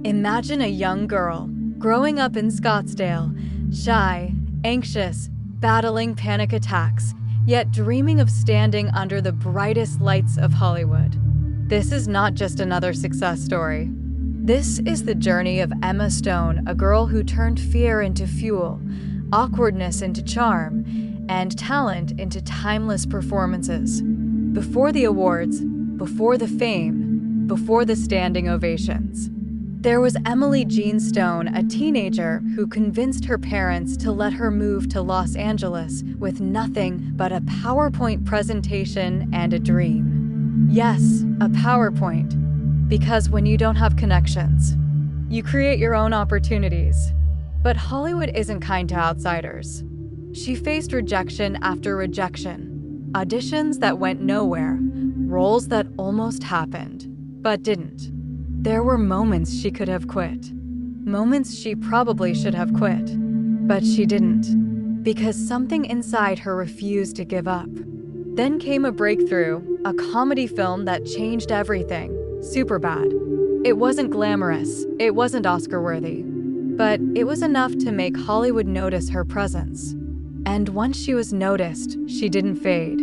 Imagine a young girl growing up in Scottsdale, shy, anxious, battling panic attacks, yet dreaming of standing under the brightest lights of Hollywood. This is not just another success story. This is the journey of Emma Stone, a girl who turned fear into fuel, awkwardness into charm, and talent into timeless performances. Before the awards, before the fame, before the standing ovations. There was Emily Jean Stone, a teenager who convinced her parents to let her move to Los Angeles with nothing but a PowerPoint presentation and a dream. Yes, a PowerPoint. Because when you don't have connections, you create your own opportunities. But Hollywood isn't kind to outsiders. She faced rejection after rejection, auditions that went nowhere, roles that almost happened, but didn't. There were moments she could have quit, moments she probably should have quit, but she didn't, because something inside her refused to give up. Then came a breakthrough, a comedy film that changed everything, Superbad. It wasn't glamorous, it wasn't Oscar-worthy, but it was enough to make Hollywood notice her presence. And once she was noticed, she didn't fade.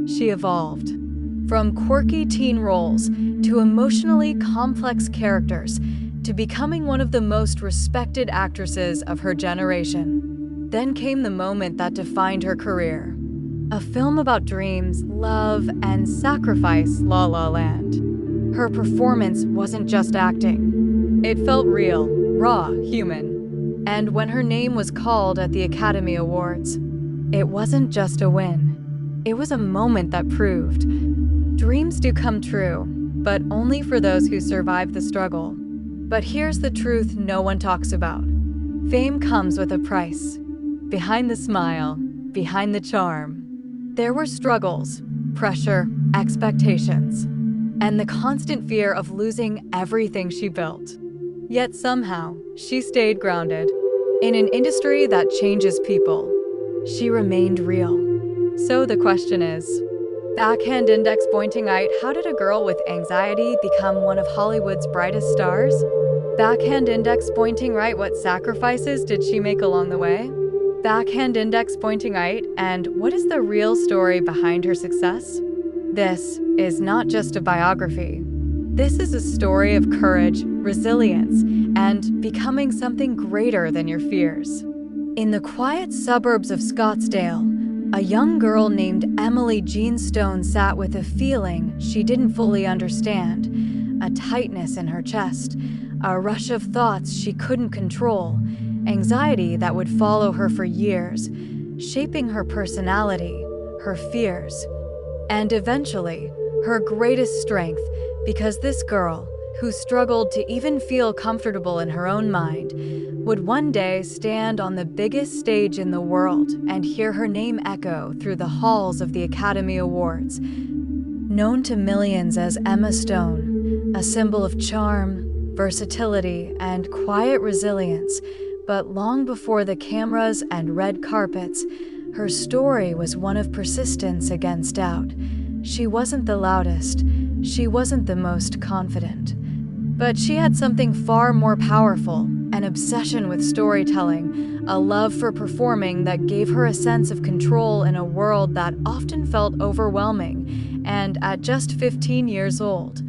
She evolved. From quirky teen roles to emotionally complex characters to becoming one of the most respected actresses of her generation. Then came the moment that defined her career. A film about dreams, love, and sacrifice, La La Land. Her performance wasn't just acting. It felt real, raw, human. And when her name was called at the Academy Awards, it wasn't just a win. It was a moment that proved dreams do come true, but only for those who survive the struggle. But here's the truth no one talks about. Fame comes with a price. Behind the smile, behind the charm, there were struggles, pressure, expectations, and the constant fear of losing everything she built. Yet somehow, she stayed grounded. In an industry that changes people, she remained real. So the question is, backhand index pointing right, how did a girl with anxiety become one of Hollywood's brightest stars? Backhand index pointing right, what sacrifices did she make along the way? Backhand index pointing right, and what is the real story behind her success? This is not just a biography. This is a story of courage, resilience, and becoming something greater than your fears. In the quiet suburbs of Scottsdale, a young girl named Emily Jean Stone sat with a feeling she didn't fully understand, a tightness in her chest, a rush of thoughts she couldn't control, anxiety that would follow her for years, shaping her personality, her fears, and eventually, her greatest strength, because this girl, who struggled to even feel comfortable in her own mind, would one day stand on the biggest stage in the world and hear her name echo through the halls of the Academy Awards. Known to millions as Emma Stone, a symbol of charm, versatility, and quiet resilience, but long before the cameras and red carpets, her story was one of persistence against doubt. She wasn't the loudest, she wasn't the most confident. But she had something far more powerful, an obsession with storytelling, a love for performing that gave her a sense of control in a world that often felt overwhelming. And at just 15 years old,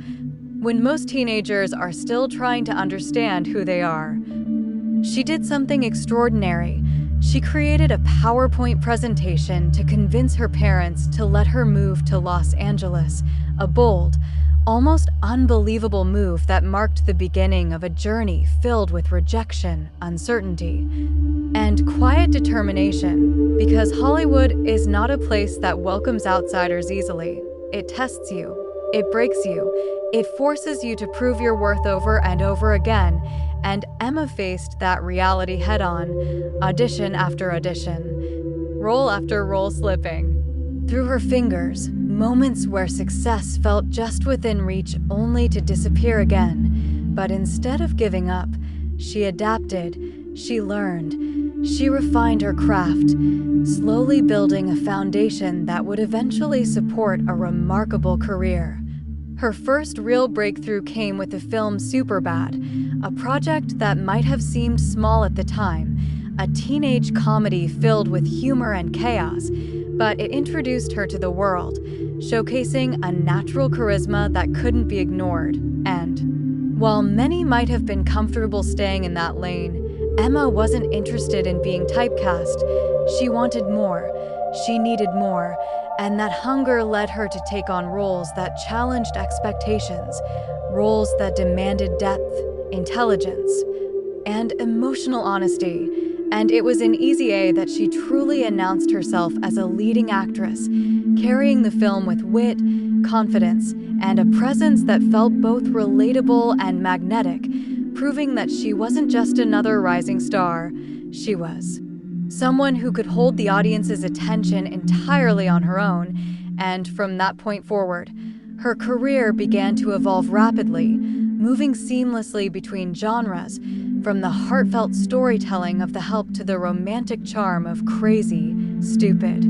when most teenagers are still trying to understand who they are, she did something extraordinary. She created a PowerPoint presentation to convince her parents to let her move to Los Angeles, a bold, almost unbelievable move that marked the beginning of a journey filled with rejection, uncertainty, and quiet determination, because Hollywood is not a place that welcomes outsiders easily. It tests you, it breaks you, it forces you to prove your worth over and over again, and Emma faced that reality head-on, audition after audition, role after role slipping through her fingers, moments where success felt just within reach only to disappear again. But instead of giving up, she adapted, she learned, she refined her craft, slowly building a foundation that would eventually support a remarkable career. Her first real breakthrough came with the film Superbad, a project that might have seemed small at the time, a teenage comedy filled with humor and chaos, but it introduced her to the world, showcasing a natural charisma that couldn't be ignored. And while many might have been comfortable staying in that lane, Emma wasn't interested in being typecast. She wanted more, she needed more, and that hunger led her to take on roles that challenged expectations, roles that demanded depth, intelligence, and emotional honesty. And it was in Easy A that she truly announced herself as a leading actress, carrying the film with wit, confidence, and a presence that felt both relatable and magnetic, proving that she wasn't just another rising star. She was someone who could hold the audience's attention entirely on her own, and from that point forward, her career began to evolve rapidly, moving seamlessly between genres, from the heartfelt storytelling of The Help to the romantic charm of Crazy, Stupid,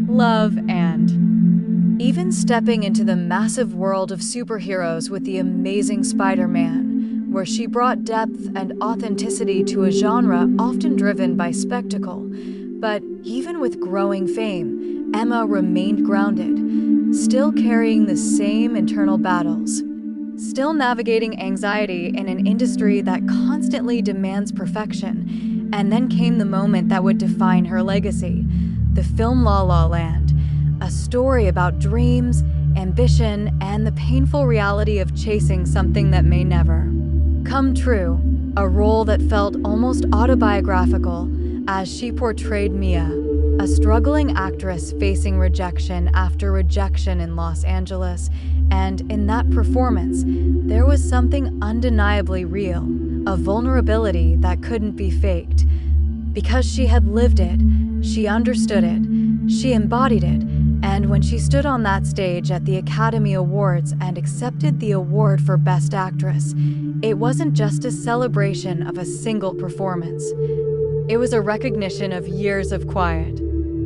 Love, and even stepping into the massive world of superheroes with The Amazing Spider-Man, where she brought depth and authenticity to a genre often driven by spectacle. But even with growing fame, Emma remained grounded, still carrying the same internal battles, still navigating anxiety in an industry that constantly demands perfection. And then came the moment that would define her legacy, the film La La Land, a story about dreams, ambition, and the painful reality of chasing something that may never come true, a role that felt almost autobiographical as she portrayed Mia, a struggling actress facing rejection after rejection in Los Angeles. And in that performance, there was something undeniably real, a vulnerability that couldn't be faked. Because she had lived it, she understood it, she embodied it, and when she stood on that stage at the Academy Awards and accepted the award for Best Actress, it wasn't just a celebration of a single performance. It was a recognition of years of quiet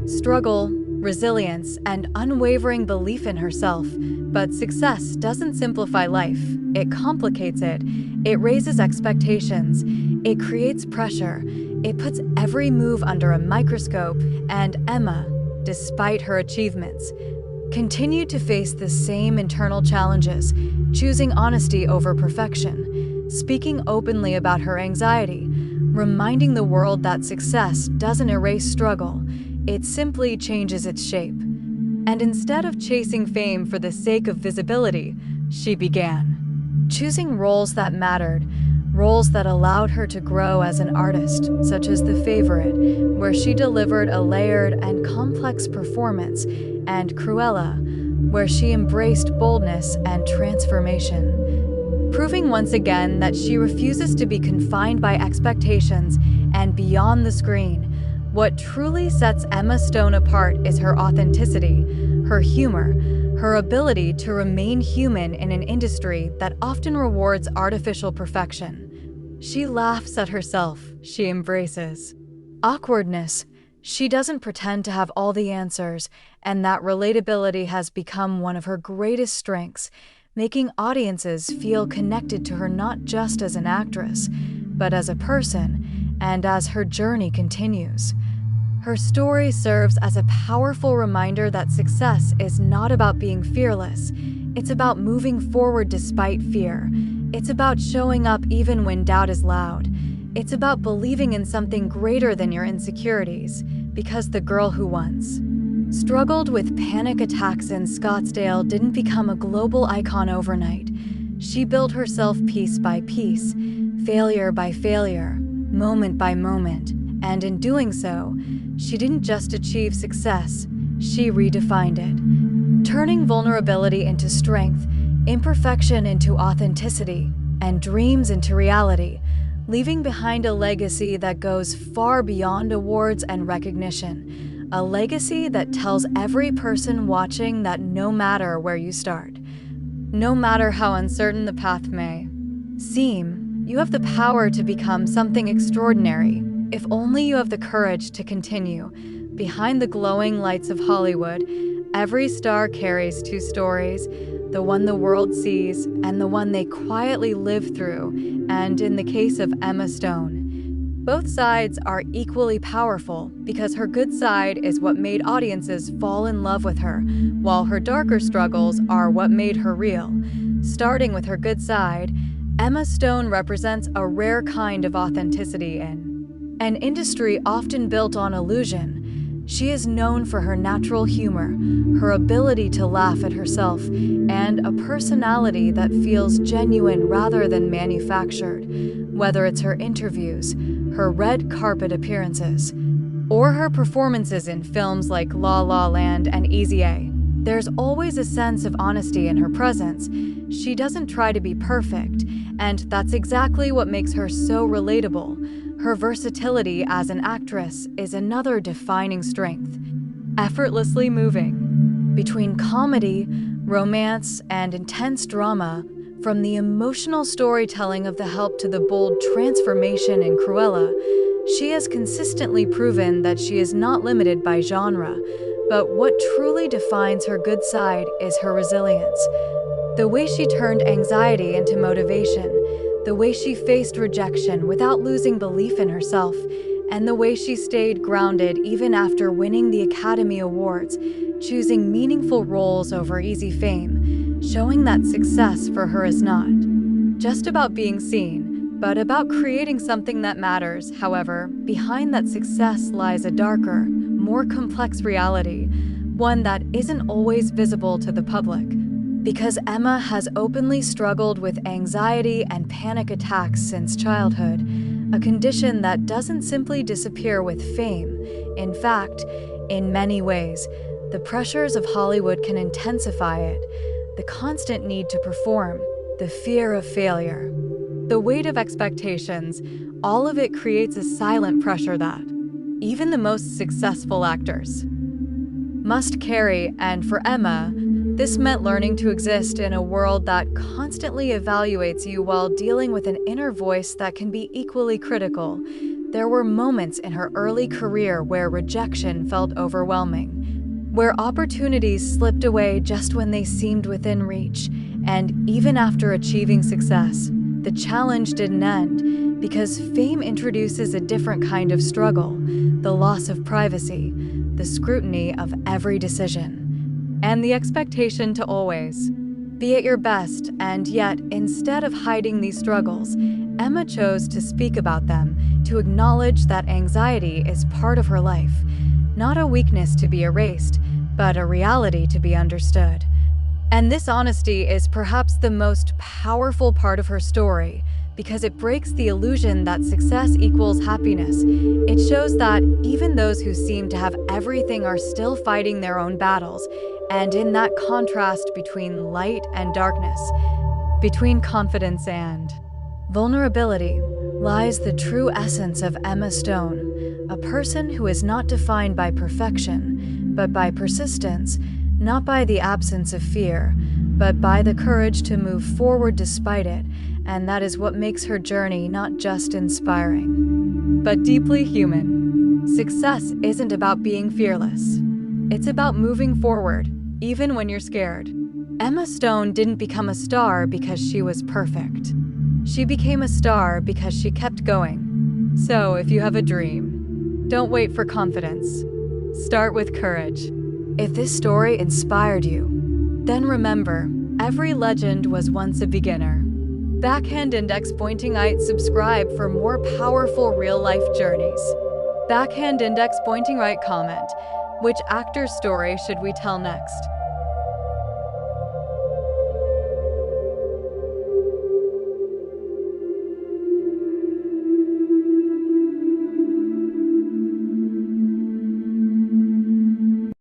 struggle, resilience, and unwavering belief in herself. But success doesn't simplify life. It complicates it. It raises expectations. It creates pressure. It puts every move under a microscope. And Emma, despite her achievements, continued to face the same internal challenges, choosing honesty over perfection, speaking openly about her anxiety, reminding the world that success doesn't erase struggle. It simply changes its shape. And instead of chasing fame for the sake of visibility, she began choosing roles that mattered, roles that allowed her to grow as an artist, such as The Favorite, where she delivered a layered and complex performance, and Cruella, where she embraced boldness and transformation, proving once again that she refuses to be confined by expectations and beyond the screen. What truly sets Emma Stone apart is her authenticity, her humor, her ability to remain human in an industry that often rewards artificial perfection. She laughs at herself, she embraces awkwardness. She doesn't pretend to have all the answers, and that relatability has become one of her greatest strengths, making audiences feel connected to her not just as an actress, but as a person. And as her journey continues, her story serves as a powerful reminder that success is not about being fearless. It's about moving forward despite fear. It's about showing up even when doubt is loud. It's about believing in something greater than your insecurities, because the girl who once struggled with panic attacks in Scottsdale didn't become a global icon overnight. She built herself piece by piece, failure by failure, moment by moment, and in doing so, she didn't just achieve success, she redefined it, turning vulnerability into strength, imperfection into authenticity, and dreams into reality, leaving behind a legacy that goes far beyond awards and recognition, a legacy that tells every person watching that no matter where you start, no matter how uncertain the path may seem, you have the power to become something extraordinary, if only you have the courage to continue. Behind the glowing lights of Hollywood, every star carries two stories, the one the world sees, and the one they quietly live through, and in the case of Emma Stone, both sides are equally powerful because her good side is what made audiences fall in love with her, while her darker struggles are what made her real. Starting with her good side, Emma Stone represents a rare kind of authenticity in an industry often built on illusion. She is known for her natural humor, her ability to laugh at herself, and a personality that feels genuine rather than manufactured. Whether it's her interviews, her red carpet appearances, or her performances in films like La La Land and Easy A, there's always a sense of honesty in her presence. She doesn't try to be perfect, and that's exactly what makes her so relatable. Her versatility as an actress is another defining strength. Effortlessly moving between comedy, romance, and intense drama, from the emotional storytelling of The Help to the bold transformation in Cruella, she has consistently proven that she is not limited by genre. But what truly defines her good side is her resilience. The way she turned anxiety into motivation, the way she faced rejection without losing belief in herself, and the way she stayed grounded even after winning the Academy Awards, choosing meaningful roles over easy fame, showing that success for her is not just about being seen, but about creating something that matters. However, behind that success lies a darker, more complex reality, one that isn't always visible to the public. Because Emma has openly struggled with anxiety and panic attacks since childhood, a condition that doesn't simply disappear with fame. In fact, in many ways, the pressures of Hollywood can intensify it. The constant need to perform, the fear of failure, the weight of expectations, all of it creates a silent pressure that even the most successful actors must carry. And for Emma, this meant learning to exist in a world that constantly evaluates you while dealing with an inner voice that can be equally critical. There were moments in her early career where rejection felt overwhelming, where opportunities slipped away just when they seemed within reach. And even after achieving success, the challenge didn't end, because fame introduces a different kind of struggle: the loss of privacy, the scrutiny of every decision, and the expectation to always be at your best. And yet, instead of hiding these struggles, Emma chose to speak about them, to acknowledge that anxiety is part of her life, not a weakness to be erased, but a reality to be understood. And this honesty is perhaps the most powerful part of her story, because it breaks the illusion that success equals happiness. It shows that even those who seem to have everything are still fighting their own battles, and in that contrast between light and darkness, between confidence and vulnerability, lies the true essence of Emma Stone, a person who is not defined by perfection, but by persistence, not by the absence of fear, but by the courage to move forward despite it. And that is what makes her journey not just inspiring, but deeply human. Success isn't about being fearless. It's about moving forward, even when you're scared. Emma Stone didn't become a star because she was perfect. She became a star because she kept going. So if you have a dream, don't wait for confidence. Start with courage. If this story inspired you, then remember, every legend was once a beginner. Backhand index pointing right, subscribe for more powerful real-life journeys. Backhand index pointing right, comment: which actor's story should we tell next?